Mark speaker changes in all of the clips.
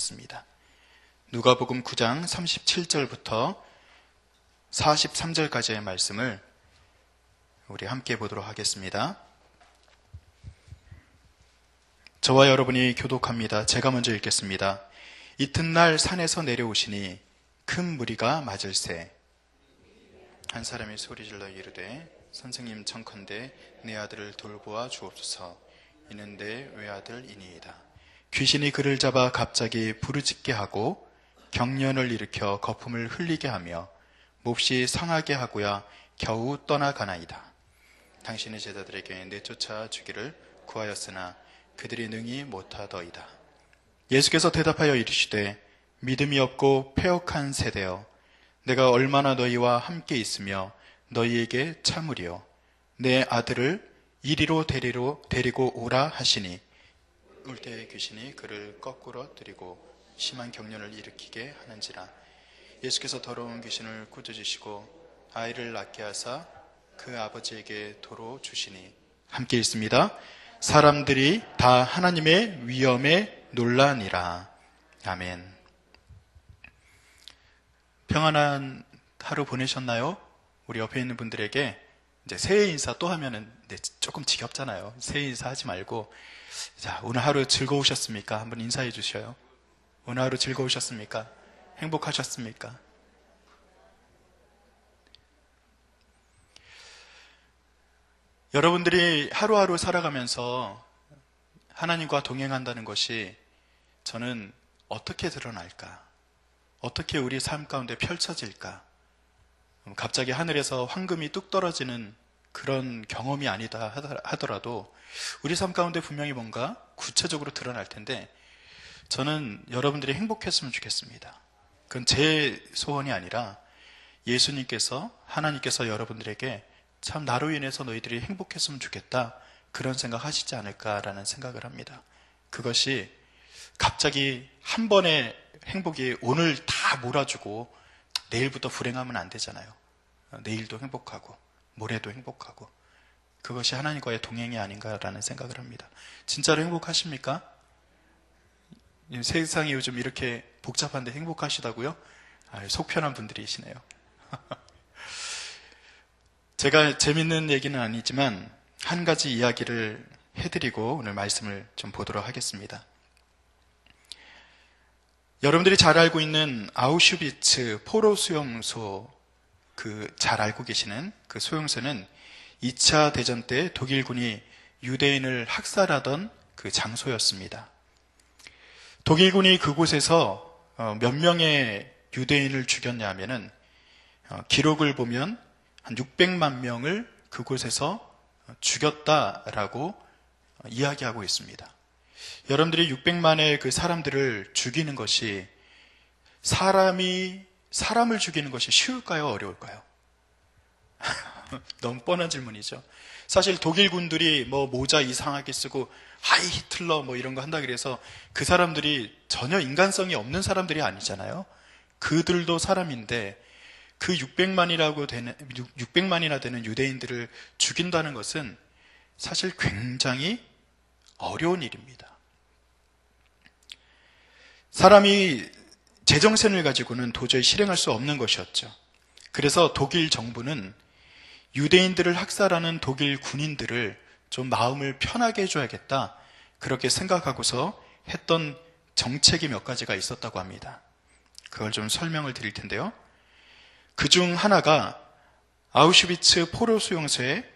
Speaker 1: 하겠습니다. 누가복음 9장 37절부터 43절까지의 말씀을 우리 함께 보도록 하겠습니다. 저와 여러분이 교독합니다. 제가 먼저 읽겠습니다. 이튿날 산에서 내려오시니 큰 무리가 맞을세. 한 사람이 소리질러 이르되 선생님 청컨대 내 아들을 돌보아 주옵소서. 이는 내 외아들이니이다. 귀신이 그를 잡아 갑자기 부르짖게 하고 경련을 일으켜 거품을 흘리게 하며 몹시 상하게 하고야 겨우 떠나가나이다. 당신의 제자들에게 내쫓아 주기를 구하였으나 그들이 능히 못하더이다. 예수께서 대답하여 이르시되 믿음이 없고 패역한 세대여, 내가 얼마나 너희와 함께 있으며 너희에게 참으리요. 내 아들을 이리로 데리고 오라 하시니 올 때에 귀신이 그를 거꾸로 들이고 심한 경련을 일으키게 하는지라. 예수께서 더러운 귀신을 꾸짖으시고 아이를 낳게 하사 그 아버지에게 도로 주시니. 함께 읽습니다. 사람들이 다 하나님의 위엄에 놀라니라. 아멘. 평안한 하루 보내셨나요? 우리 옆에 있는 분들에게 이제 새해 인사 또 하면은 조금 지겹잖아요. 새해 인사 하지 말고, 자, 오늘 하루 즐거우셨습니까? 한번 인사해 주셔요. 오늘 하루 즐거우셨습니까? 행복하셨습니까? 여러분들이 하루하루 살아가면서 하나님과 동행한다는 것이 저는 어떻게 드러날까? 어떻게 우리 삶 가운데 펼쳐질까? 갑자기 하늘에서 황금이 뚝 떨어지는 그런 경험이 아니다 하더라도 우리 삶 가운데 분명히 뭔가 구체적으로 드러날 텐데, 저는 여러분들이 행복했으면 좋겠습니다. 그건 제 소원이 아니라 예수님께서, 하나님께서 여러분들에게 참 나로 인해서 너희들이 행복했으면 좋겠다, 그런 생각 하시지 않을까라는 생각을 합니다. 그것이 갑자기 한 번에 행복이 오늘 다 몰아주고 내일부터 불행하면 안 되잖아요. 내일도 행복하고 모레도 행복하고, 그것이 하나님과의 동행이 아닌가라는 생각을 합니다. 진짜로 행복하십니까? 세상이 요즘 이렇게 복잡한데 행복하시다고요? 속 편한 분들이시네요. 제가 재밌는 얘기는 아니지만 한 가지 이야기를 해드리고 오늘 말씀을 좀 보도록 하겠습니다. 여러분들이 잘 알고 있는 아우슈비츠 포로 수용소, 잘 알고 계시는 그 수용소는 2차 대전 때 독일군이 유대인을 학살하던 그 장소였습니다. 독일군이 그곳에서 몇 명의 유대인을 죽였냐 하면은, 기록을 보면 한 600만 명을 그곳에서 죽였다라고 이야기하고 있습니다. 여러분들이 600만의 그 사람들을 죽이는 것이, 사람을 죽이는 것이 쉬울까요? 어려울까요? 너무 뻔한 질문이죠. 사실 독일군들이 모자 이상하게 쓰고 하이 히틀러 이런 거 한다 그래서 그 사람들이 전혀 인간성이 없는 사람들이 아니잖아요. 그들도 사람인데 그 600만이나 되는 유대인들을 죽인다는 것은 사실 굉장히 어려운 일입니다. 사람이 제정신을 가지고는 도저히 실행할 수 없는 것이었죠. 그래서 독일 정부는 유대인들을 학살하는 독일 군인들을 좀 마음을 편하게 해줘야겠다, 그렇게 생각하고서 했던 정책이 몇 가지가 있었다고 합니다. 그걸 좀 설명을 드릴 텐데요. 그중 하나가 아우슈비츠 포로 수용소에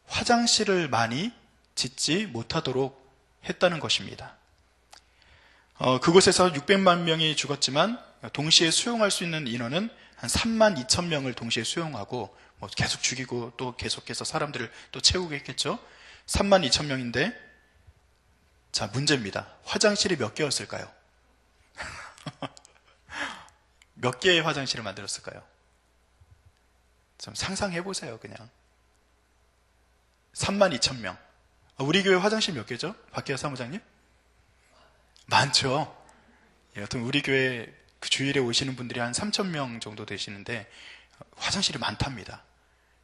Speaker 1: 화장실을 많이 짓지 못하도록 했다는 것입니다. 그곳에서 600만 명이 죽었지만 동시에 수용할 수 있는 인원은 한 3만 2천 명을 동시에 수용하고, 계속 죽이고 또 계속해서 사람들을 또 채우게 했겠죠. 3만 2천 명인데, 자, 문제입니다. 화장실이 몇 개였을까요? 몇 개의 화장실을 만들었을까요? 좀 상상해 보세요. 그냥 3만 2천 명. 우리 교회 화장실 몇 개죠? 박혜아 사무장님? 많죠. 여튼 우리 교회 그 주일에 오시는 분들이 한 3천 명 정도 되시는데 화장실이 많답니다.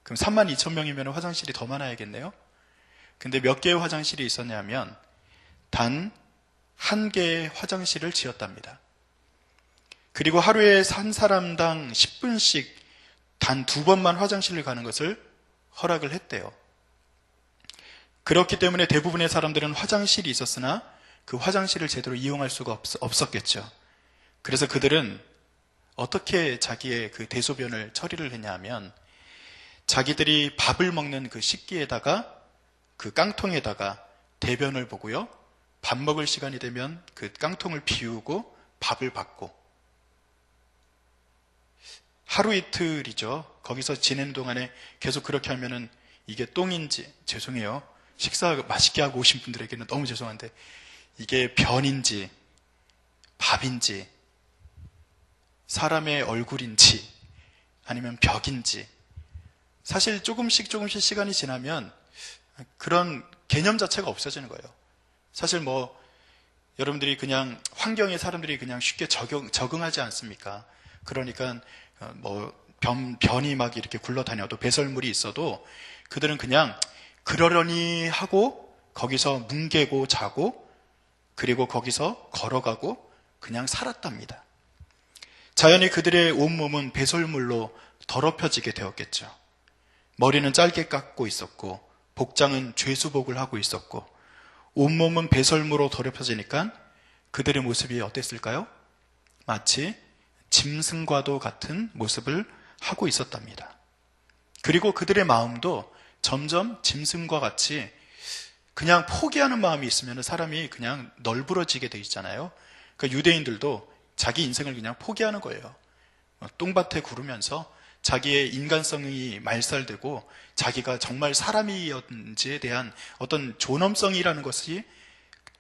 Speaker 1: 그럼 3만 2천 명이면 화장실이 더 많아야겠네요. 근데 몇 개의 화장실이 있었냐면 단 한 개의 화장실을 지었답니다. 그리고 하루에 한 사람당 10분씩 단 2번만 화장실을 가는 것을 허락을 했대요. 그렇기 때문에 대부분의 사람들은 화장실이 있었으나 그 화장실을 제대로 이용할 수가 없었겠죠. 그래서 그들은 어떻게 자기의 그 대소변을 처리를 했냐 하면 자기들이 밥을 먹는 그 식기에다가 그 깡통에다가 대변을 보고요. 밥 먹을 시간이 되면 그 깡통을 비우고 밥을 받고 하루 이틀이죠. 거기서 지내는 동안에 계속 그렇게 하면은 이게 똥인지, 죄송해요. 식사 맛있게 하고 오신 분들에게는 너무 죄송한데 이게 변인지 밥인지 사람의 얼굴인지 아니면 벽인지 사실 조금씩 시간이 지나면 그런 개념 자체가 없어지는 거예요. 사실 뭐 여러분들이 그냥 환경에 사람들이 그냥 쉽게 적응하지 않습니까? 그러니까 뭐 변이 막 이렇게 굴러다녀도 배설물이 있어도 그들은 그냥 그러려니 하고 거기서 뭉개고 자고 그리고 거기서 걸어가고 그냥 살았답니다. 자연히 그들의 온몸은 배설물로 더럽혀지게 되었겠죠. 머리는 짧게 깎고 있었고 복장은 죄수복을 하고 있었고 온몸은 배설물로 더럽혀지니까 그들의 모습이 어땠을까요? 마치 짐승과도 같은 모습을 하고 있었답니다. 그리고 그들의 마음도 점점 짐승과 같이 그냥 포기하는 마음이 있으면 사람이 그냥 널브러지게 돼 있잖아요. 그러니까 유대인들도 자기 인생을 그냥 포기하는 거예요. 똥밭에 구르면서 자기의 인간성이 말살되고 자기가 정말 사람이었는지에 대한 어떤 존엄성이라는 것이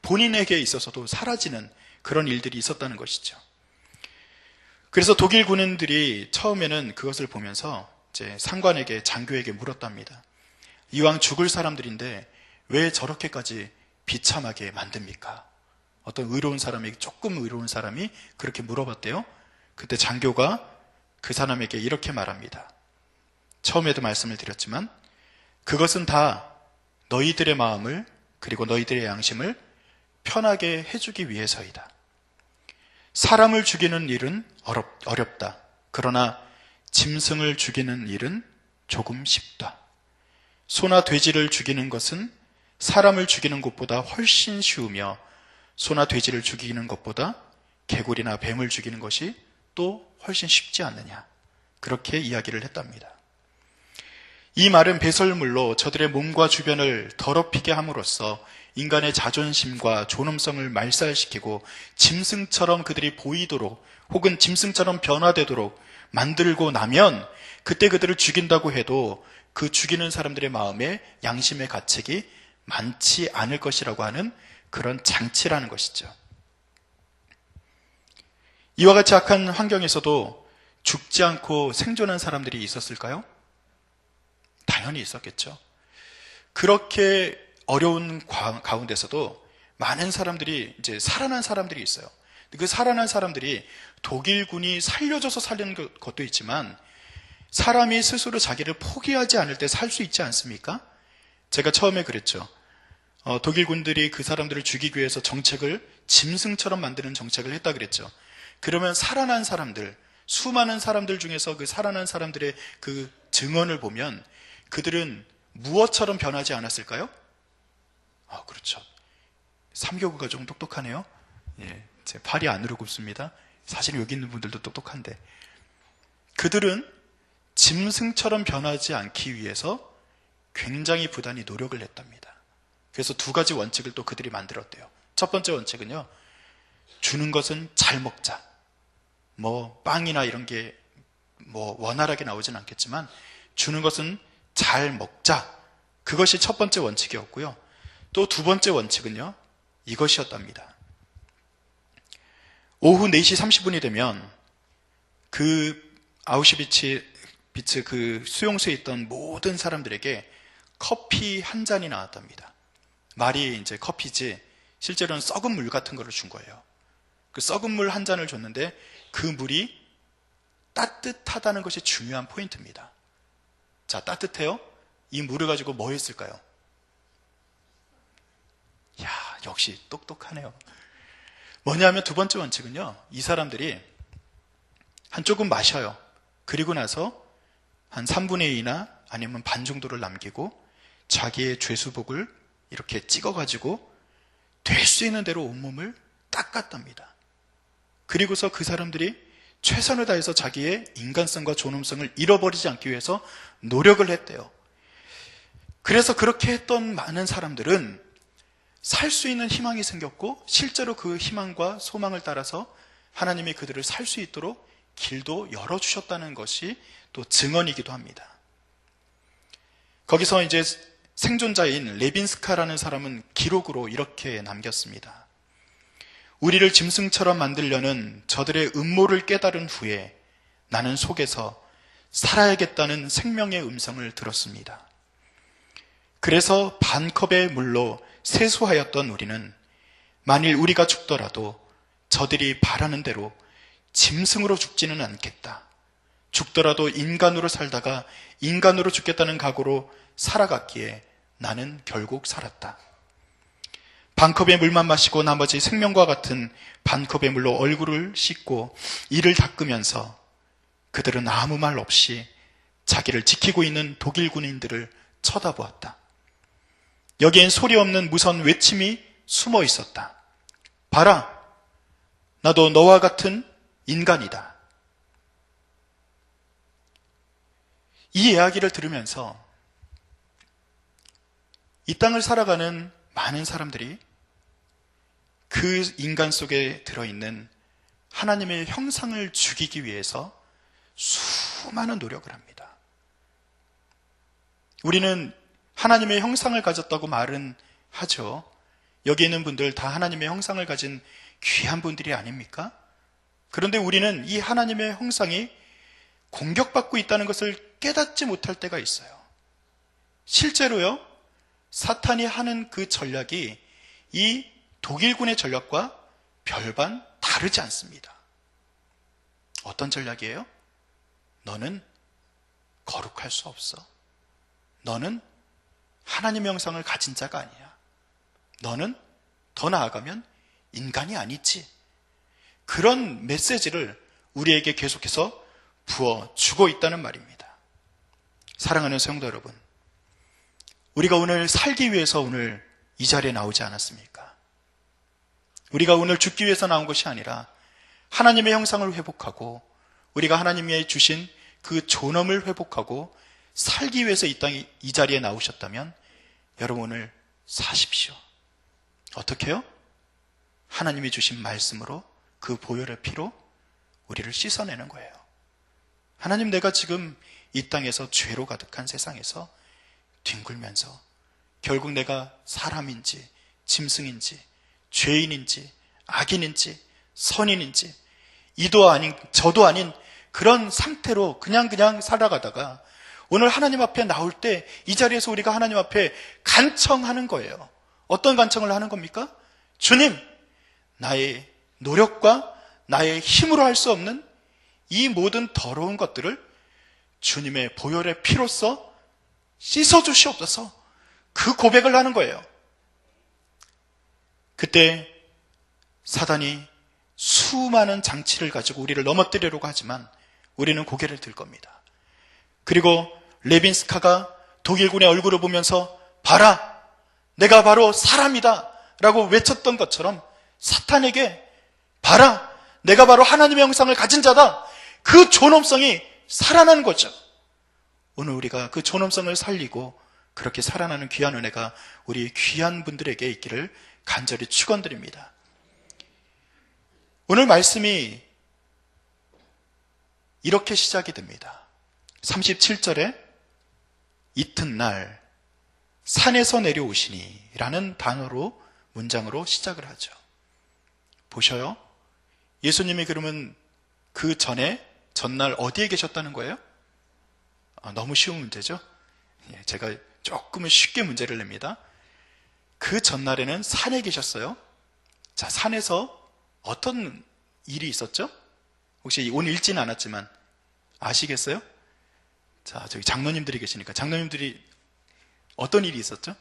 Speaker 1: 본인에게 있어서도 사라지는 그런 일들이 있었다는 것이죠. 그래서 독일 군인들이 처음에는 그것을 보면서 이제 상관에게, 장교에게 물었답니다. 이왕 죽을 사람들인데 왜 저렇게까지 비참하게 만듭니까? 어떤 조금 의로운 사람이 그렇게 물어봤대요. 그때 장교가 그 사람에게 이렇게 말합니다. 처음에도 말씀을 드렸지만 그것은 다 너희들의 마음을 그리고 너희들의 양심을 편하게 해주기 위해서이다. 사람을 죽이는 일은 어렵다. 그러나 짐승을 죽이는 일은 조금 쉽다. 소나 돼지를 죽이는 것은 사람을 죽이는 것보다 훨씬 쉬우며 소나 돼지를 죽이는 것보다 개구리나 뱀을 죽이는 것이 또 훨씬 쉽지 않느냐. 그렇게 이야기를 했답니다. 이 말은 배설물로 저들의 몸과 주변을 더럽히게 함으로써 인간의 자존심과 존엄성을 말살시키고 짐승처럼 그들이 보이도록 혹은 짐승처럼 변화되도록 만들고 나면 그때 그들을 죽인다고 해도 그 죽이는 사람들의 마음에 양심의 가책이 많지 않을 것이라고 하는 그런 장치라는 것이죠. 이와 같이 악한 환경에서도 죽지 않고 생존한 사람들이 있었을까요? 당연히 있었겠죠. 그렇게 어려운 가운데서도 많은 사람들이 이제 살아난 사람들이 있어요. 그 살아난 사람들이 독일군이 살려줘서 살린 것도 있지만 사람이 스스로 자기를 포기하지 않을 때 살 수 있지 않습니까? 제가 처음에 그랬죠. 독일군들이 그 사람들을 죽이기 위해서 정책을 짐승처럼 만드는 정책을 했다 그랬죠. 그러면 살아난 사람들, 수많은 사람들 중에서 그 살아난 사람들의 그 증언을 보면 그들은 무엇처럼 변하지 않았을까요? 그렇죠. 3교구가 좀 똑똑하네요. 예, 제 팔이 안으로 굽습니다. 사실 여기 있는 분들도 똑똑한데 그들은 짐승처럼 변하지 않기 위해서 굉장히 부단히 노력을 했답니다. 그래서 2가지 원칙을 또 그들이 만들었대요. 첫 번째 원칙은요, 주는 것은 잘 먹자. 뭐 빵이나 이런 게 뭐 원활하게 나오진 않겠지만 주는 것은 잘 먹자. 그것이 첫 번째 원칙이었고요. 또 2번째 원칙은요, 이것이었답니다. 오후 4시 30분이 되면 그 아우슈비츠 그 수용소에 있던 모든 사람들에게 커피 한 잔이 나왔답니다. 말이 이제 커피지 실제로는 썩은 물 같은 거를 준 거예요. 그 썩은 물 한 잔을 줬는데 그 물이 따뜻하다는 것이 중요한 포인트입니다. 자, 따뜻해요? 이 물을 가지고 뭐 했을까요? 역시 똑똑하네요. 뭐냐면 두 번째 원칙은요, 이 사람들이 한 조금 마셔요. 그리고 나서 한 3분의 2나 아니면 반 정도를 남기고 자기의 죄수복을 이렇게 찍어가지고 될 수 있는 대로 온몸을 닦았답니다. 그리고서 그 사람들이 최선을 다해서 자기의 인간성과 존엄성을 잃어버리지 않기 위해서 노력을 했대요. 그래서 그렇게 했던 많은 사람들은 살 수 있는 희망이 생겼고 실제로 그 희망과 소망을 따라서 하나님이 그들을 살 수 있도록 길도 열어주셨다는 것이 또 증언이기도 합니다. 거기서 이제 생존자인 레빈스카라는 사람은 기록으로 이렇게 남겼습니다. 우리를 짐승처럼 만들려는 저들의 음모를 깨달은 후에 나는 속에서 살아야겠다는 생명의 음성을 들었습니다. 그래서 반 컵의 물로 세수하였던 우리는 만일 우리가 죽더라도 저들이 바라는 대로 짐승으로 죽지는 않겠다. 죽더라도 인간으로 살다가 인간으로 죽겠다는 각오로 살아갔기에 나는 결국 살았다. 반컵의 물만 마시고 나머지 생명과 같은 반컵의 물로 얼굴을 씻고 이를 닦으면서 그들은 아무 말 없이 자기를 지키고 있는 독일 군인들을 쳐다보았다. 여기엔 소리 없는 무서운 외침이 숨어 있었다. 봐라, 나도 너와 같은 인간이다. 이 이야기를 들으면서 이 땅을 살아가는 많은 사람들이 그 인간 속에 들어있는 하나님의 형상을 죽이기 위해서 수많은 노력을 합니다. 우리는 하나님의 형상을 가졌다고 말은 하죠. 여기 있는 분들 다 하나님의 형상을 가진 귀한 분들이 아닙니까? 그런데 우리는 이 하나님의 형상이 공격받고 있다는 것을 깨닫지 못할 때가 있어요. 실제로요, 사탄이 하는 그 전략이 이 독일군의 전략과 별반 다르지 않습니다. 어떤 전략이에요? 너는 거룩할 수 없어. 너는 하나님의 형상을 가진 자가 아니야. 너는 더 나아가면 인간이 아니지. 그런 메시지를 우리에게 계속해서 부어주고 있다는 말입니다. 사랑하는 성도 여러분, 우리가 오늘 살기 위해서 오늘 이 자리에 나오지 않았습니까? 우리가 오늘 죽기 위해서 나온 것이 아니라 하나님의 형상을 회복하고 우리가 하나님이 주신 그 존엄을 회복하고 살기 위해서 이 자리에 나오셨다면 여러분 오늘 사십시오. 어떻게 해요? 하나님이 주신 말씀으로 그 보혈의 피로 우리를 씻어내는 거예요. 하나님, 내가 지금 이 땅에서 죄로 가득한 세상에서 뒹굴면서 결국 내가 사람인지 짐승인지 죄인인지 악인인지 선인인지 이도 아닌 저도 아닌 그런 상태로 그냥 살아가다가 오늘 하나님 앞에 나올 때 이 자리에서 우리가 하나님 앞에 간청하는 거예요. 어떤 간청을 하는 겁니까? 주님, 나의 노력과 나의 힘으로 할 수 없는 이 모든 더러운 것들을 주님의 보혈의 피로써 씻어주시옵소서. 그 고백을 하는 거예요. 그때 사단이 수많은 장치를 가지고 우리를 넘어뜨리려고 하지만 우리는 고개를 들 겁니다. 그리고 레빈스카가 독일군의 얼굴을 보면서 봐라, 내가 바로 사람이다 라고 외쳤던 것처럼 사탄에게 봐라, 내가 바로 하나님의 형상을 가진 자다, 그 존엄성이 살아나는 거죠. 오늘 우리가 그 존엄성을 살리고 그렇게 살아나는 귀한 은혜가 우리 귀한 분들에게 있기를 간절히 축원드립니다. 오늘 말씀이 이렇게 시작이 됩니다. 37절에 이튿날 산에서 내려오시니 라는 단어로 문장으로 시작을 하죠. 보셔요. 예수님이 그러면 그 전날 어디에 계셨다는 거예요? 너무 쉬운 문제죠? 제가 조금은 쉽게 문제를 냅니다. 그 전날에는 산에 계셨어요. 자, 산에서 어떤 일이 있었죠? 혹시 오늘 읽지는 않았지만 아시겠어요? 자, 저기 장로님들이 계시니까 장로님들이 어떤 일이 있었죠?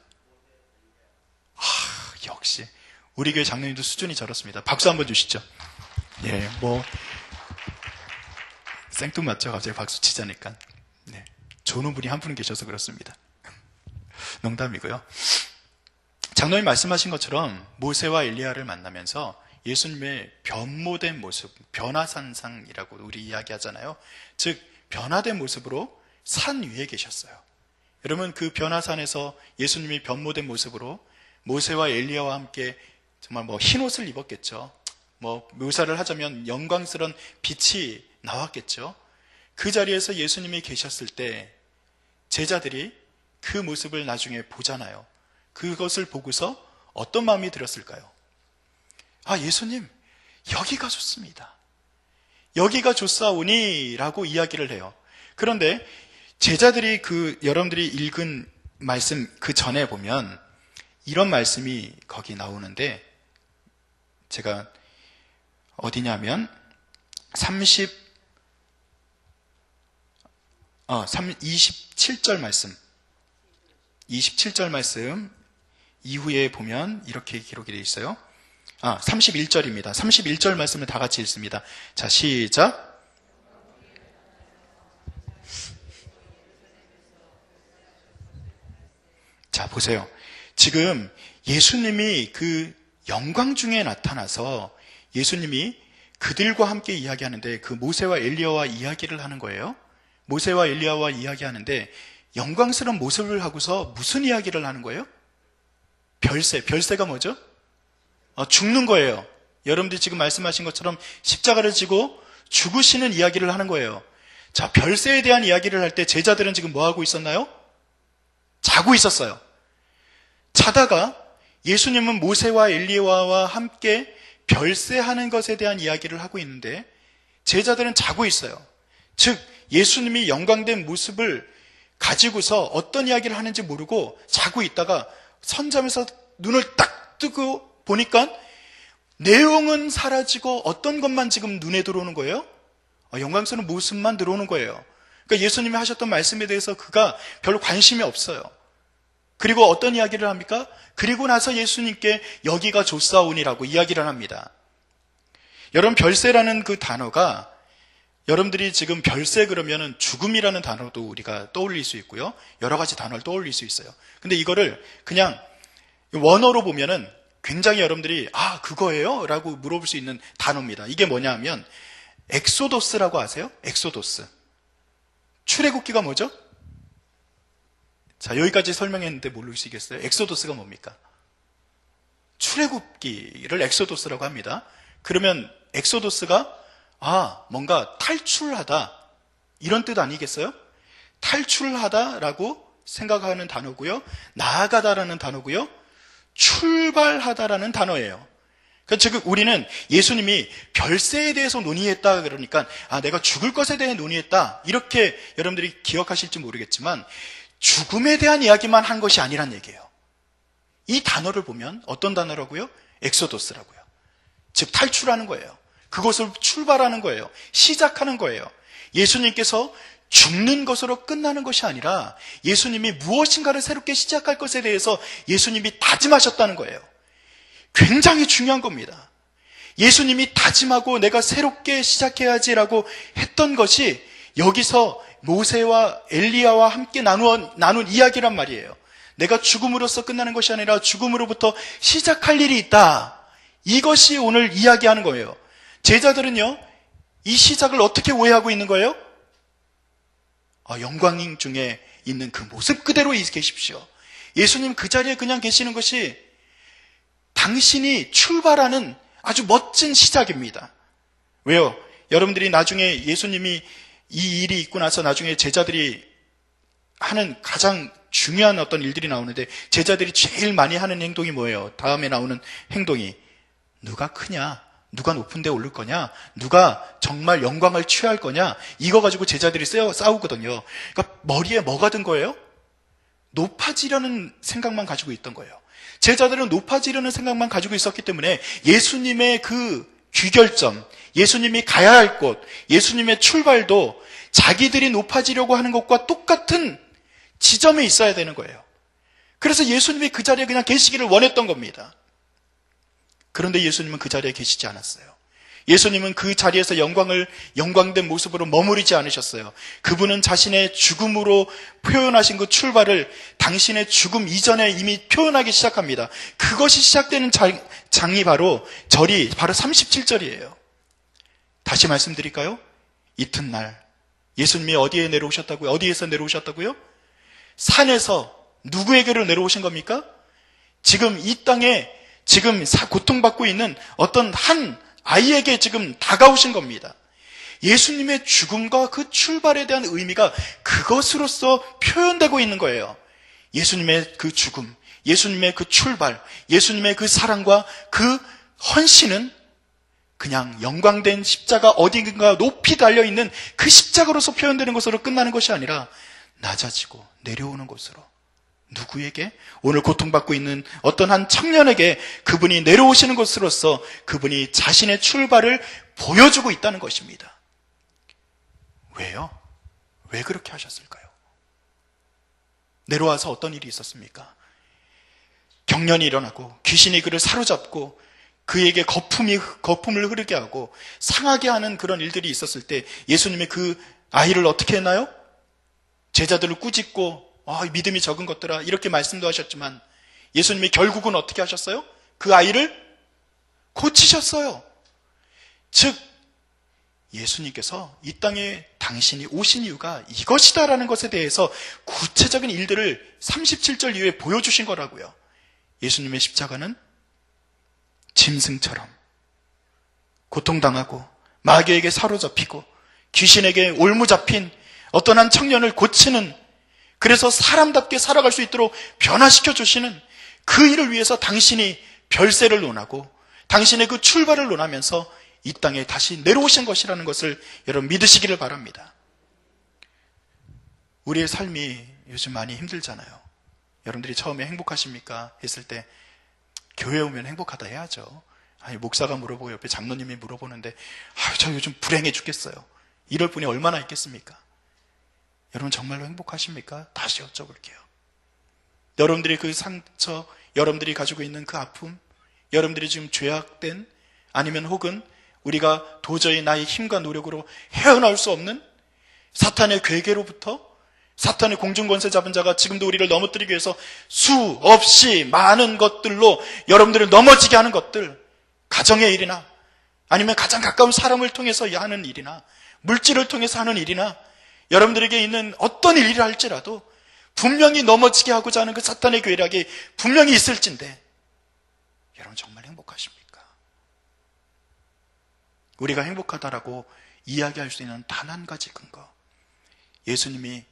Speaker 1: 역시 우리 교회 장로님도 수준이 저렇습니다. 박수 한번 주시죠. 예, 생뚱맞죠? 갑자기 박수 치자니까. 네, 좋은 분이 한 분 계셔서 그렇습니다. 농담이고요. 장로님 말씀하신 것처럼 모세와 엘리야를 만나면서 예수님의 변모된 모습, 변화산상이라고 우리 이야기하잖아요. 즉 변화된 모습으로 산 위에 계셨어요. 여러분, 그 변화산에서 예수님이 변모된 모습으로 모세와 엘리야와 함께 정말 흰옷을 입었겠죠. 묘사를 하자면 영광스러운 빛이 나왔겠죠. 그 자리에서 예수님이 계셨을 때 제자들이 그 모습을 나중에 보잖아요. 그것을 보고서 어떤 마음이 들었을까요? 아, 예수님, 여기가 좋습니다. 여기가 좋사오니 라고 이야기를 해요. 그런데 제자들이 여러분들이 읽은 말씀 그 전에 보면 이런 말씀이 거기 나오는데, 제가 어디냐면 27절 말씀, 27절 말씀 이후에 보면 이렇게 기록이 되어 있어요. 31절입니다. 31절 말씀을 다 같이 읽습니다. 자, 시작. 자, 보세요. 지금 예수님이 그 영광 중에 나타나서 예수님이 그들과 함께 이야기하는데, 그 모세와 엘리야와 이야기를 하는 거예요. 모세와 엘리야와 이야기하는데 영광스러운 모습을 하고서 무슨 이야기를 하는 거예요? 별세가 뭐죠? 죽는 거예요. 여러분들이 지금 말씀하신 것처럼 십자가를 지고 죽으시는 이야기를 하는 거예요. 자, 별세에 대한 이야기를 할 때 제자들은 지금 뭐 하고 있었나요? 자고 있었어요. 자다가 예수님은 모세와 엘리야와 함께 별세하는 것에 대한 이야기를 하고 있는데 제자들은 자고 있어요. 즉 예수님이 영광된 모습을 가지고서 어떤 이야기를 하는지 모르고 자고 있다가 선잠에서 눈을 딱 뜨고 보니까 내용은 사라지고 어떤 것만 지금 눈에 들어오는 거예요? 영광스러운 모습만 들어오는 거예요. 그러니까 예수님이 하셨던 말씀에 대해서 그가 별로 관심이 없어요. 그리고 어떤 이야기를 합니까? 그리고 나서 예수님께 여기가 좋사오니라고 이야기를 합니다. 여러분, 별세라는 그 단어가, 여러분들이 지금 별세 그러면은 죽음이라는 단어도 우리가 떠올릴 수 있고요. 여러 가지 단어를 떠올릴 수 있어요. 근데 이거를 그냥 원어로 보면은 굉장히 여러분들이 그거예요? 라고 물어볼 수 있는 단어입니다. 이게 뭐냐 하면 엑소도스라고 아세요? 엑소도스. 출애굽기가 뭐죠? 자, 여기까지 설명했는데 모르시겠어요? 엑소도스가 뭡니까? 출애굽기를 엑소도스라고 합니다. 그러면 엑소도스가 뭔가 탈출하다, 이런 뜻 아니겠어요? 탈출하다라고 생각하는 단어고요. 나아가다라는 단어고요. 출발하다라는 단어예요. 그러니까 즉 우리는 예수님이 별세에 대해서 논의했다 그러니까 내가 죽을 것에 대해 논의했다, 이렇게 여러분들이 기억하실지 모르겠지만 죽음에 대한 이야기만 한 것이 아니란 얘기예요. 이 단어를 보면 어떤 단어라고요? 엑소도스라고요. 즉 탈출하는 거예요. 그것을 출발하는 거예요. 시작하는 거예요. 예수님께서 죽는 것으로 끝나는 것이 아니라 예수님이 무엇인가를 새롭게 시작할 것에 대해서 예수님이 다짐하셨다는 거예요. 굉장히 중요한 겁니다. 예수님이 다짐하고 내가 새롭게 시작해야지라고 했던 것이 여기서 모세와 엘리야와 함께 나눈 이야기란 말이에요. 내가 죽음으로써 끝나는 것이 아니라 죽음으로부터 시작할 일이 있다. 이것이 오늘 이야기하는 거예요. 제자들은요, 이 시작을 어떻게 오해하고 있는 거예요? 영광 중에 있는 그 모습 그대로 계십시오. 예수님 그 자리에 그냥 계시는 것이 당신이 출발하는 아주 멋진 시작입니다. 왜요? 여러분들이 나중에 예수님이 이 일이 있고 나서 나중에 제자들이 하는 가장 중요한 어떤 일들이 나오는데 제자들이 제일 많이 하는 행동이 뭐예요? 다음에 나오는 행동이 누가 크냐? 누가 높은 데 오를 거냐? 누가 정말 영광을 취할 거냐? 이거 가지고 제자들이 싸우거든요. 그러니까 머리에 뭐가 든 거예요? 높아지려는 생각만 가지고 있던 거예요. 제자들은 높아지려는 생각만 가지고 있었기 때문에 예수님의 그 귀결점, 예수님이 가야 할 곳, 예수님의 출발도 자기들이 높아지려고 하는 것과 똑같은 지점에 있어야 되는 거예요. 그래서 예수님이 그 자리에 그냥 계시기를 원했던 겁니다. 그런데 예수님은 그 자리에 계시지 않았어요. 예수님은 그 자리에서 영광된 모습으로 머무르지 않으셨어요. 그분은 자신의 죽음으로 표현하신 그 출발을 당신의 죽음 이전에 이미 표현하기 시작합니다. 그것이 시작되는 장이 바로 37절이에요. 다시 말씀드릴까요? 이튿날 예수님이 어디에 내려오셨다고요? 어디에서 내려오셨다고요? 산에서 누구에게로 내려오신 겁니까? 지금 이 땅에 지금 고통받고 있는 어떤 한 아이에게 지금 다가오신 겁니다. 예수님의 죽음과 그 출발에 대한 의미가 그것으로서 표현되고 있는 거예요. 예수님의 그 죽음, 예수님의 그 출발, 예수님의 그 사랑과 그 헌신은 그냥 영광된 십자가 어딘가 높이 달려있는 그 십자가로서 표현되는 것으로 끝나는 것이 아니라 낮아지고 내려오는 것으로, 누구에게? 오늘 고통받고 있는 어떤 한 청년에게 그분이 내려오시는 것으로서 그분이 자신의 출발을 보여주고 있다는 것입니다. 왜요? 왜 그렇게 하셨을까요? 내려와서 어떤 일이 있었습니까? 경련이 일어나고 귀신이 그를 사로잡고 그에게 거품을 흐르게 하고 상하게 하는 그런 일들이 있었을 때 예수님이 그 아이를 어떻게 했나요? 제자들을 꾸짖고 믿음이 적은 것들아 이렇게 말씀도 하셨지만 예수님이 결국은 어떻게 하셨어요? 그 아이를 고치셨어요. 즉 예수님께서 이 땅에 당신이 오신 이유가 이것이다라는 것에 대해서 구체적인 일들을 37절 이후에 보여주신 거라고요. 예수님의 십자가는 짐승처럼 고통당하고 마귀에게 사로잡히고 귀신에게 올무잡힌 어떤 한 청년을 고치는, 그래서 사람답게 살아갈 수 있도록 변화시켜 주시는 그 일을 위해서 당신이 별세를 논하고 당신의 그 출발을 논하면서 이 땅에 다시 내려오신 것이라는 것을 여러분 믿으시기를 바랍니다. 우리의 삶이 요즘 많이 힘들잖아요. 여러분들이 처음에 행복하십니까? 했을 때 교회 오면 행복하다 해야죠. 아니, 목사가 물어보고 옆에 장로님이 물어보는데 저 요즘 불행해 죽겠어요. 이럴 분이 얼마나 있겠습니까? 여러분 정말로 행복하십니까? 다시 여쭤볼게요. 여러분들이 그 상처, 여러분들이 가지고 있는 그 아픔, 여러분들이 지금 죄악된, 아니면 혹은 우리가 도저히 나의 힘과 노력으로 헤어나올 수 없는 사탄의 괴계로부터, 사탄의 공중권세 잡은 자가 지금도 우리를 넘어뜨리기 위해서 수없이 많은 것들로 여러분들을 넘어지게 하는 것들, 가정의 일이나 아니면 가장 가까운 사람을 통해서 하는 일이나 물질을 통해서 하는 일이나 여러분들에게 있는 어떤 일이라 할지라도 분명히 넘어지게 하고자 하는 그 사탄의 괴력이 분명히 있을진데 여러분 정말 행복하십니까? 우리가 행복하다라고 이야기할 수 있는 단 한 가지 근거, 예수님이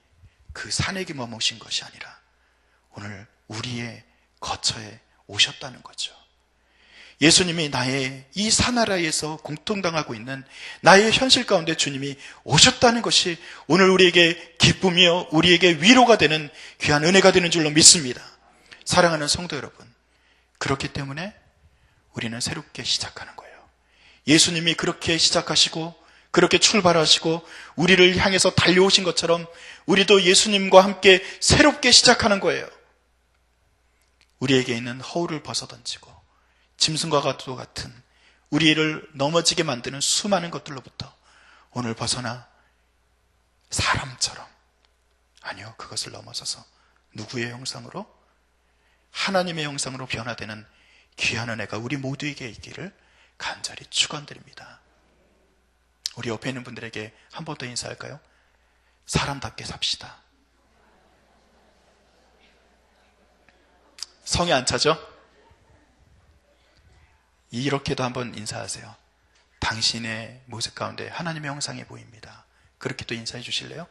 Speaker 1: 그 산에게 머무신 것이 아니라 오늘 우리의 거처에 오셨다는 거죠. 예수님이 나의 이 사나라에서 공통당하고 있는 나의 현실 가운데 주님이 오셨다는 것이 오늘 우리에게 기쁨이요 우리에게 위로가 되는 귀한 은혜가 되는 줄로 믿습니다. 사랑하는 성도 여러분, 그렇기 때문에 우리는 새롭게 시작하는 거예요. 예수님이 그렇게 시작하시고 그렇게 출발하시고 우리를 향해서 달려오신 것처럼 우리도 예수님과 함께 새롭게 시작하는 거예요. 우리에게 있는 허울을 벗어던지고 짐승과 같은 우리를 넘어지게 만드는 수많은 것들로부터 오늘 벗어나 사람처럼, 아니요, 그것을 넘어서서 누구의 형상으로? 하나님의 형상으로 변화되는 귀한 은혜가 우리 모두에게 있기를 간절히 축원드립니다. 우리 옆에 있는 분들에게 한 번 더 인사할까요? 사람답게 삽시다. 성이 안 차죠? 이렇게도 한번 인사하세요. 당신의 모습 가운데 하나님의 형상이 보입니다. 그렇게 또 인사해 주실래요?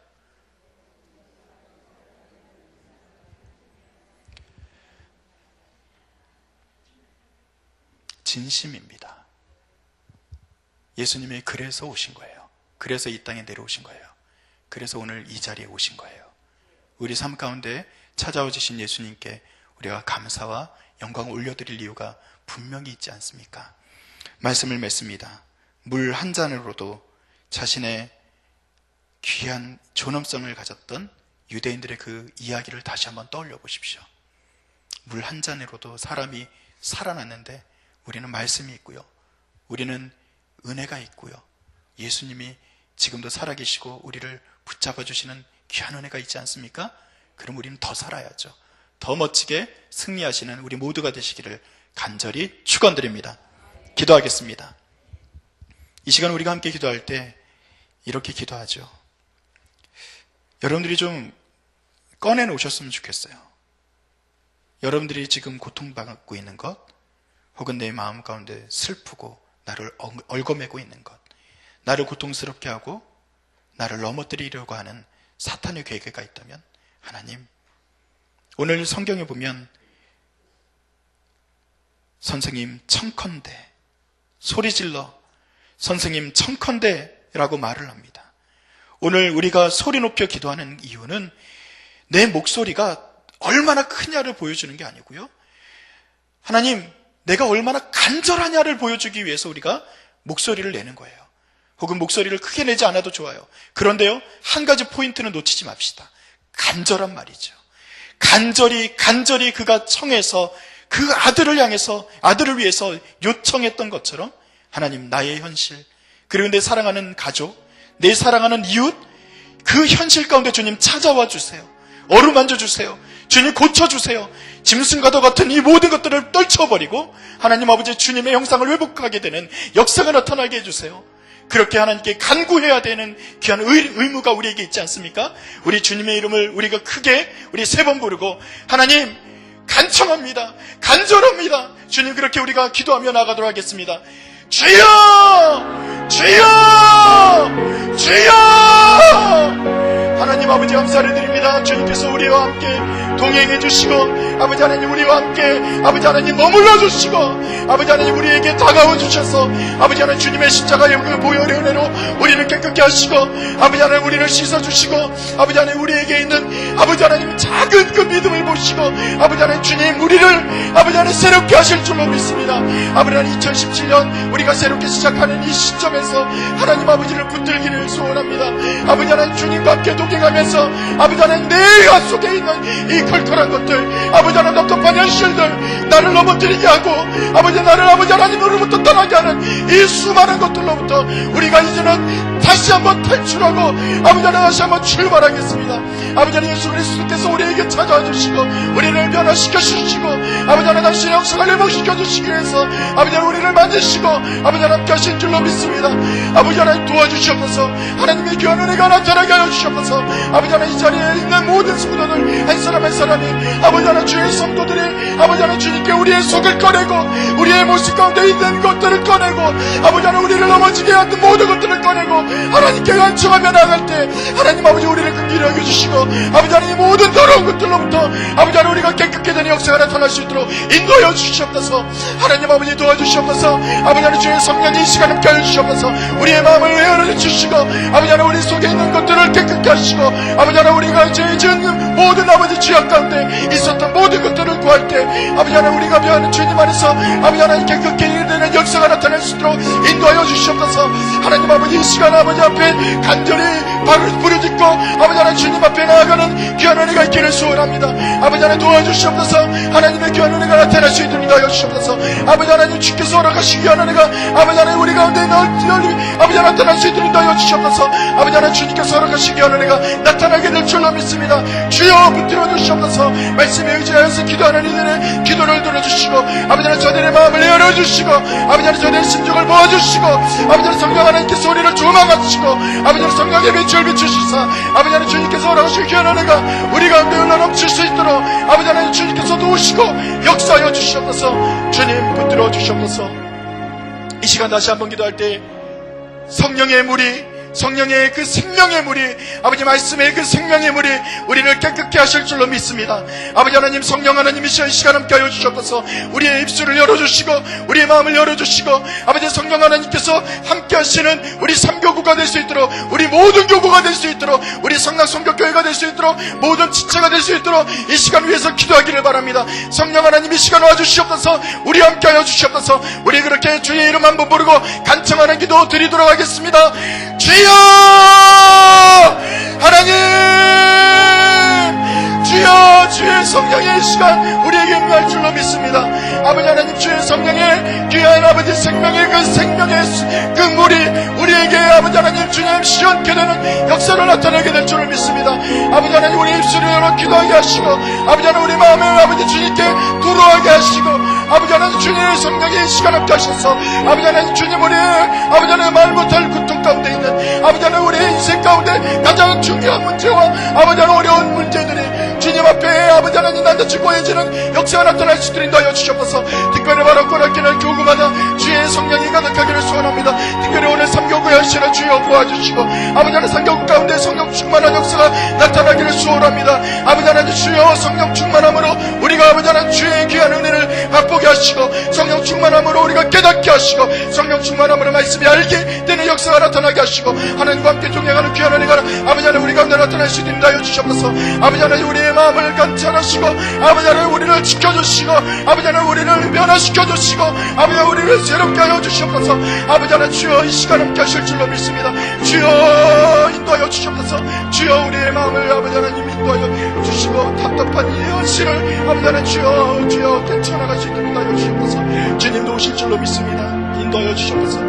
Speaker 1: 진심입니다. 예수님이 그래서 오신 거예요. 그래서 이 땅에 내려오신 거예요. 그래서 오늘 이 자리에 오신 거예요. 우리 삶 가운데 찾아와 주신 예수님께 우리가 감사와 영광을 올려드릴 이유가 분명히 있지 않습니까? 말씀을 맺습니다. 물 한 잔으로도 자신의 귀한 존엄성을 가졌던 유대인들의 그 이야기를 다시 한번 떠올려 보십시오. 물 한 잔으로도 사람이 살아났는데 우리는 말씀이 있고요. 우리는 은혜가 있고요. 예수님이 지금도 살아계시고 우리를 붙잡아 주시는 귀한 은혜가 있지 않습니까? 그럼 우리는 더 살아야죠. 더 멋지게 승리하시는 우리 모두가 되시기를 간절히 축원드립니다. 기도하겠습니다. 이 시간 우리가 함께 기도할 때 이렇게 기도하죠. 여러분들이 좀 꺼내놓으셨으면 좋겠어요. 여러분들이 지금 고통받고 있는 것, 혹은 내 마음 가운데 슬프고 나를 얽어매고 있는 것, 나를 고통스럽게 하고 나를 넘어뜨리려고 하는 사탄의 계획가 있다면, 하나님, 오늘 성경에 보면 선생님 청컨대, 소리질러 선생님 청컨대 라고 말을 합니다. 오늘 우리가 소리 높여 기도하는 이유는 내 목소리가 얼마나 크냐를 보여주는 게 아니고요, 하나님, 내가 얼마나 간절하냐를 보여주기 위해서 우리가 목소리를 내는 거예요. 혹은 목소리를 크게 내지 않아도 좋아요. 그런데요, 한 가지 포인트는 놓치지 맙시다. 간절한 말이죠. 간절히 그가 청해서 그 아들을 향해서, 아들을 위해서 요청했던 것처럼, 하나님, 나의 현실, 그리고 내 사랑하는 가족, 내 사랑하는 이웃, 그 현실 가운데 주님 찾아와 주세요. 어루만져 주세요. 주님 고쳐주세요. 짐승과도 같은 이 모든 것들을 떨쳐버리고 하나님 아버지 주님의 형상을 회복하게 되는 역사가 나타나게 해주세요. 그렇게 하나님께 간구해야 되는 귀한 의무가 우리에게 있지 않습니까? 우리 주님의 이름을 우리가 크게 우리 3번 부르고, 하나님, 간청합니다. 간절합니다. 주님, 그렇게 우리가 기도하며 나가도록 하겠습니다. 주여! 주여! 주여! 하나님 아버지 감사를 드립니다. 주님께서 우리와 함께 동행해 주시고, 아버지 하나님 우리와 함께, 아버지 하나님 머물러 주시고, 아버지 하나님 우리에게 다가와 주셔서, 아버지 하나님 주님의 십자가의 보혈의 은혜로 우리를 깨끗게 하시고, 아버지 하나님 우리를 씻어주시고, 아버지 하나님 우리에게 있는 아버지 하나님 작은 그 믿음을 보시고, 아버지 하나님 주님 우리를 아버지 하나님 새롭게 하실 줄로 믿습니다. 아버지 하나님 2017년 우리가 새롭게 시작하는 이 시점에서 하나님 아버지를 붙들기를 소원합니다. 아버지 하나님 주님과 함께 동행하면서 아버지 하나님 내가 속에 있는 이 컬컬한 것들, 아버지 하나님 답답한 현실들, 나를 넘어뜨리게 하고 아버지 나를 아버지 하나님으로부터 떠나게 하는 이 수많은 것들로부터 우리가 이제는 다시 한번 탈출하고 아버지 하나님 다시 한번 출발하겠습니다. 아버지 하나님 예수 그리스도께서 우리에게 찾아와 주시고 우리를 변화시켜 주시고 아버지 하나님 당신의 역사를 회복시켜 주시기 위해서 아버지 하나님 우리를 만드시고 아버지 하나님 함께 하신 줄로 믿습니다. 아버지 하나님 도와주시옵소서. 하나님의 귀한 은혜가 나타나게 하여 주시옵소서. 아버지 하나님 이 자리에 있는 모든 성도들 한 사람 한 사람이 아버지 하나님 주의 성도들이 아버지 하나님 주님께 우리의 속을 꺼내고 우리의 모습 가운데 있는 것들을 꺼내고 아버지 하나님 우리를 넘어지게 하는 모든 것들을 꺼내고 하나님께 간청하며 나갈 때 하나님 아버지 우리를 긍휼히 여겨주시고 아버지 하나님 모든 더러운 것들로부터 아버지 하나님 우리가 깨끗게 되는 역사가 나타날 수 있도록 인도하여 주시옵소서. 하나님 아버지 도와주시옵소서. 아버지 하나님 주의 성령이 이 시간을 함께 하여 주시옵소서. 우리의 마음을 열어 주시고 아버지 하나님 우리 속에 있는 것들을 깨끗게 하시고 아버지 하나님 우리가 죄 지은 모든 아버지 죄악 가운데 있었던 모든 것들을 구할 때 아버지 하나님 우리가 변하는 주님 안에서 아버지 하나님 깨끗게 되는 역사가 나타날 수 있도록 인도하여 주시옵소서. 하나님 아버지 이 시간 아버지 앞에 간절히 발을 부르짖고 아버지 하나님 주님 앞에 나아가는 귀한 은혜가 있기를 소원합니다. 아버지 하나님 도와주시옵소서. 하나님의 귀한 은혜가 나타날 수 있도록 인도하여 주시옵소서. 아버지 하나님 주께서 허락하신 귀한 은혜가 아버지 하나님 우리 가운데 널리 아버지 하나님 나타날 수 있도록 인도하여 주시옵소서. 아버지 하나님 주님께서 허락하신 귀한 은혜가 나타나게 될 줄로 믿습니다. 주여 붙들어 주시옵소서. 말씀에 의지하여서 기도하는 이들의 기도를 들어주시고 아버지 하나님 저들의 마음을 열어주시고 아버지 하나님 저들의 심정을 모아주시고 아버지 하나님 성령 하나님께서 우리를 조망하시고 아버지 하나님 성령의 빛을 비추시사 아버지 하나님 주님께서 허락하신 귀한 은혜가 우리 가운데 흘러넘칠 수 있도록 아버지 하나님 주님께서 도우시고 역사하여 주시옵소서. 주님 붙들어 주시옵소서. 이 시간 다시 한번 기도할 때 성령의 물이 성령의 그 생명의 물이 아버지 말씀의 그 생명의 물이 우리를 깨끗게 하실 줄로 믿습니다. 아버지 하나님 성령 하나님이 이 시간 함께 하여 주시옵소서. 우리의 입술을 열어주시고 우리의 마음을 열어주시고 아버지 성령 하나님께서 함께 하시는 우리 3교구가 될 수 있도록 우리 모든 교구가 될 수 있도록 우리 성락 성격교회가 될 수 있도록 모든 지체가 될 수 있도록 이 시간 위해서 기도하기를 바랍니다. 성령 하나님 이 시간 와주시옵소서. 우리 함께 하여 주시옵소서. 우리 그렇게 주의 이름 한번 부르고 간청하는 기도 드리도록 하겠습니다. 주여 하나님 주여 주의 성령의 시간 우리에게 임할 줄로 믿습니다. 아버지 하나님 주의 성령의 귀한 아버지 생명의 그 물이 우리에게 아버지 하나님 주님 시원케 되는 역사를 나타내게 될 줄을 믿습니다. 아버지 하나님 우리 입술을 열어 기도하게 하시고 아버지 하나님 우리 마음을 아버지 주님께 두루하게 하시고 아버지 하나님 주님의 성령이 시간 없게 하셔서 아버지 하나님 주님 우리 아버지 하나님 말 못할 고통 가운데 있는 아버지 하나님 우리 인생 가운데 가장 중요한 문제와 아버지 하나님 어려운 문제들이 주님 앞에 아버지 하나님 낱낱이 보여지는 역사가 나타날 수 있도록 인도하여 주셔서 특별히 바로 꼬락기는 교구마다 주의 성령이 가득하기를 소원합니다. 특별히 오늘 삼교구 열시를 주여 도와주시고 아버지 하나님 삼교구 가운데 성령 충만한 역사가 나타나기를 소원합니다. 아버지 하나님 주여 성령 충만함으로 우리가 아버지 하나님 주의 귀한 은혜를 맛보게 하시고 성령 충만함으로 우리가 깨닫게 하시고 성령 충만함으로 말씀이 알게 되는 역사가 나타나게 하시고 하나님과 함께 동행하는 귀한 은혜가 아버지 하나님 우리 가운데 나타날 수 있도록 인도하여 주셔서 아버지 하나님 우리의 마음을 관찰하시고 아버지 하나님 우리를 지켜주시고 아버지 하나님 우리를 변화시켜주시고 아버지 하나님 우리를 새롭게 하여 주시옵소서. 아버지 하나님 주여 이 시간 함께 하실 줄로 믿습니다. 주여 인도하여 주시옵소서. 주여 우리의 마음을 아버지 하나님 인도하여 주시고 답답한 이 현실을 아버지 하나님 주여 괜찮아갈 수 있도록 인도하여 주시옵소서. 주님도 오실 줄로 믿습니다. 인도하여 주시옵소서.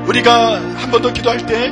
Speaker 1: 우리가 한 번 더 기도할 때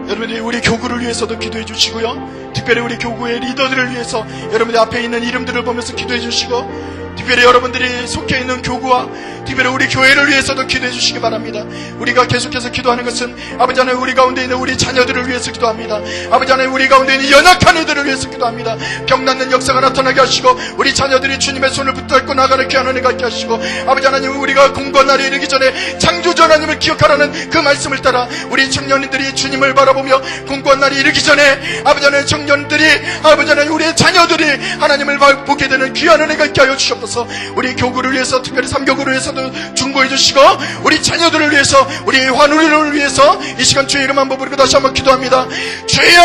Speaker 1: 여러분들이 우리 교구를 위해서도 기도해 주시고요, 특별히 우리 교구의 리더들을 위해서 여러분들 앞에 있는 이름들을 보면서 기도해 주시고, 특별히 여러분들이 속해 있는 교구와 특별히 우리 교회를 위해서도 기도해 주시기 바랍니다. 우리가 계속해서 기도하는 것은 아버지 하나님 우리 가운데 있는 우리 자녀들을 위해서 기도합니다. 아버지 하나님 우리 가운데 있는 연약한 이들을 위해서 기도합니다. 병낫는 역사가 나타나게 하시고 우리 자녀들이 주님의 손을 붙잡고 나가는 귀한 은혜가 있게 하시고, 아버지 하나님 우리가 공고한 날이 이르기 전에 창조주 하나님을 기억하라는 그 말씀을 따라 우리 청년들이 주님을 바라보며 공고한 날이 이르기 전에 아버지 하나님 청년들이 아버지 하나님 우리의 자녀들이 하나님을 보게 되는 귀한 은혜가 있게 하여 주시옵소서. 우리 교구를 위해서 특별히 삼교구를 위해서도 중보해 주시고 우리 자녀들을 위해서 우리 환우리를 위해서 이 시간 주의 이름 한번 부르고 다시 한번 기도합니다. 주여!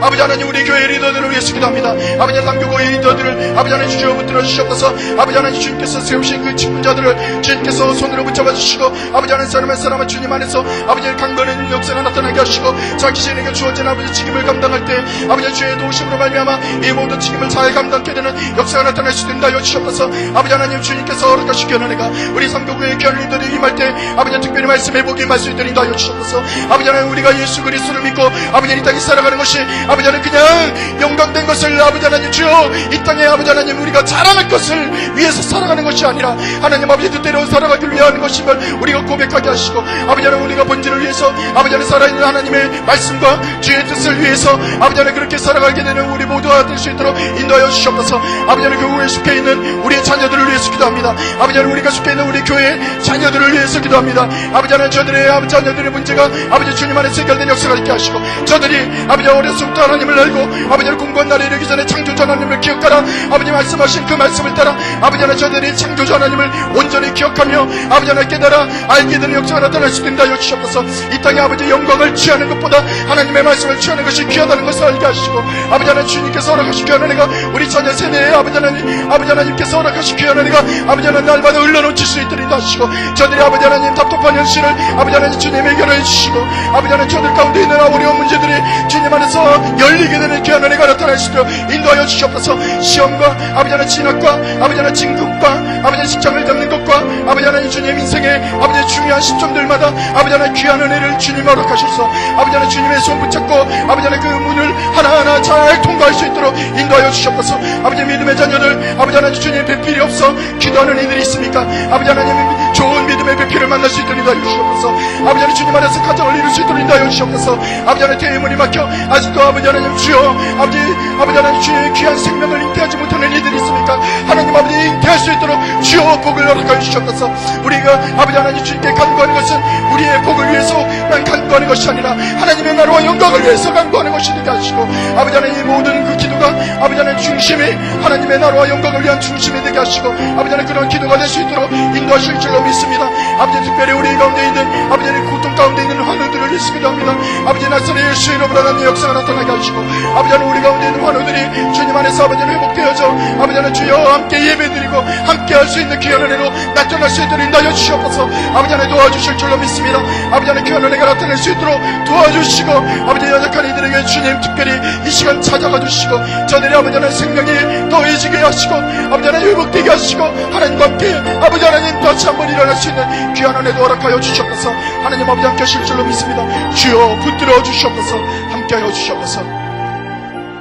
Speaker 1: 아버지 하나님 우리 교회 리더들을 위해서 기도합니다. 아버지 하나님 삼교구의 리더들을 아버지 하나님 주여 붙들어 주시옵소서. 아버지 하나님 주님께서 세우신 그 직분자들을 주님께서 손으로 붙잡아 주시고 아버지 하나님 사람은 주님 안에서 아버지 강건한 역사가 나타나게 하시고 자기 신에게 주어진 아버지 책임을 감당할 때 아버지 주의 도우심으로 말미암아 이 모든 책임을 잘 감당하게 되는 역사가 나타날 수 있다 하여 주시옵소서. 아버지 하나님 주님께서 허락하시기 원하니까 우리 삼교구의 귀한 리더들이 임할 때 아버지 특별히 말씀해보기 말씀이 드린다 하여 주시옵소서. 아버지 하나님 우리가 예수 그리스도를 믿고 아버지 이 땅에 살아가는 것이 아버지 하나님 그냥 영광된 것을 아버지 하나님 주여 이 땅에 아버지 하나님 우리가 자랑할 것을 위해서 살아가는 것이 아니라 하나님 아버지 뜻대로 살아가길 위해 하는 것임을 우리가 고백하게 하시고 아버지 하나님 우리가 본질을 위해서 아버지 하나님 살아있는 하나님의 말씀과 주의 뜻을 위해서 아버지 하나님 그렇게 살아가게 되는 우리 모두가 될 수 있도록 인도하여 주시옵소서. 아버지 하나님 교회에 속해 있는 우리의 자녀들을 위해서 기도합니다. 아버지 하나님 우리가 속해 있는 우리 교회 자녀들을 위해서 기도합니다. 아버지 하나님 저들의 아버지 자녀들의 문제가 아버지 주님 안에서 해결된 역사가 있게 하시고 저들이 아버지 어려서부터 하나님을 알고 아버지 하나님 공부한 날이 이르기 전에 창조주 하나님을 기억하라 아버지 말씀하신 그 말씀을 따라 아버지 하나님 저들이 창조주 하나님을 온전히 기억하며 아버지 하나님 깨달아 알게 되는 역사가 나타날 수 있다 하여 주시옵소서. 이 땅에 아버지 영광을 취하는 것보다 하나님의 말씀을 취하는 것이 귀하다는 것을 알게 하시고 아버지 하나님 주님께서 허락하시기 하는 애가 우리 자녀 세대에 아버지 하나님께서 허락하시기 하는 애가 아버지 하나님 날마다 흘러놓칠 수 있도록 하시고 저들이 아버지 하나님 답답한 현실을 아버지 하나님 주님 해결해 주시고 아버지 하나님 저들 가운데 있는 어려운 문제들이 주님 안에서 열리게 되는 귀한 은혜가 나타날 수 있도록 인도하여 주시옵소서. 시험과 아버지 하나님 진학과 아버지 하나님 진급과 아버지 하나님 직장을 잡는 것과 아버지 하나님 주님 인생의 아버지 중요한 시점들마다 아버지 하나님 귀한 은혜를 주님 허락하셔서 아버지 하나님 주님의 손 붙잡고 아버지 하나님 그 문을 하나하나 잘 통과할 수 있도록 인도하여 주시옵소서. 아버지 믿음의 자녀들 아버지 하나님 주님 배필이 없어 기도하는 이들이 있습니까? 아버지 하나님 좋은 믿음의 배필을 만날 수 있도록 인도하여 주시옵소서. 아버지 하나님 주님 안에서 가정을 이룰 수 있도록 인도하여 주시옵소서. 아버지 하나님 대문이 막혀 아직도 아버지 하나님 주여 아버지 하나님 주의 귀한 생명을 잉태하지 못하는 이들이 있습니까? 하나님 아버지 잉태할 수 있도록 주여 복을 허락하여 주시옵소서. 우리가 아버지 하나님 주님께 간구하는 것은 우리의 복을 위해서만 간구하는 것이 아니라 하나님의 나라와 영광을 위해서 간구하는 것이 되게 하시고 아버지 하나님 이 모든 그 기도가 아버지 하나님 중심이 하나님의 나라와 영광을 위한 중심이 되게 하시고 아버지 하나님 그런 기도가 될 수 있도록 인도하실 줄로 믿습니다. 아버지 특별히 우리 가운데 있는 아버지 고통 가운데 있는 환우들을 위해서 기도합니다. 아버지 나사렛 예수 이름으로 하나님 역사가 나타나게 하시고 아버지 우리 가운데 있는 환우들이 주님 안에서 아버지 회복되어져 아버지 주여 함께 예배드리고 함께 할 수 있는 귀한 은혜로 나타날 수 있도록 인도하여 주시옵소서. 아버지 도와주실 줄로 믿습니다. 아버지 귀한 은혜가 나타날 수 있도록 도와주시고 아버지 연약한 이들에게 주님 특별히 이 시간 찾아가 주시고 저들의 아버지는 생명이 더해지게 하시고 아버지는 회복되게 하시고 하나님과 함께 아버지 하나님 다시 한번 일어날 수 있는 귀한 은혜도 허락하여 주시옵소서. 하나님 아버지 함께 하실 줄로 믿습니다. 주여 붙들어 주시옵소서. 함께하여 주시옵소서.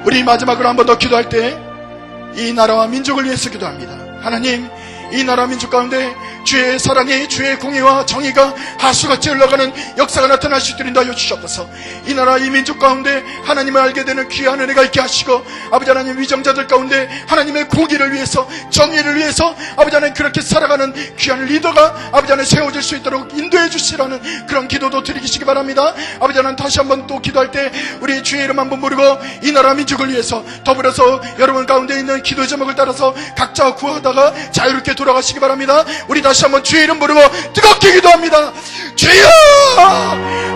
Speaker 1: 우리 마지막으로 한 번 더 기도할 때 이 나라와 민족을 위해서 기도합니다. 하나님 이 나라 민족 가운데 주의 사랑이 주의 공의와 정의가 하수같이 흘러가는 역사가 나타날 수 있도록 인도하여 주시옵소서. 이 나라 이 민족 가운데 하나님을 알게 되는 귀한 은혜가 있게 하시고 아버지 하나님 위정자들 가운데 하나님의 공의를 위해서 정의를 위해서 아버지 하나님 그렇게 살아가는 귀한 리더가 아버지 하나님 세워질 수 있도록 인도해 주시라는 그런 기도도 드리시기 바랍니다. 아버지 하나님 다시 한번 또 기도할 때 우리 주의 이름 한번 부르고 이 나라 민족을 위해서 더불어서 여러분 가운데 있는 기도 제목을 따라서 각자 구하다가 자유롭게 돌아가시기 바랍니다. 우리 다시 한번 주의 이름 부르고 뜨겁게 기도합니다. 주여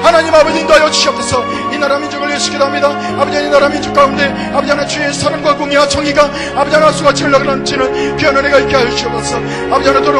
Speaker 1: 하나님 아버지 인도하여 주시옵소서. 이 나라 민족을 위해서 기도합니다. 아버지 이 나라 민족 가운데 아버지 하나 주의 사랑과 공의와 정의가 아버지 하나 수같이 흘러가는 귀한 은혜가 있게 하여 주시옵소서. 아버지 하나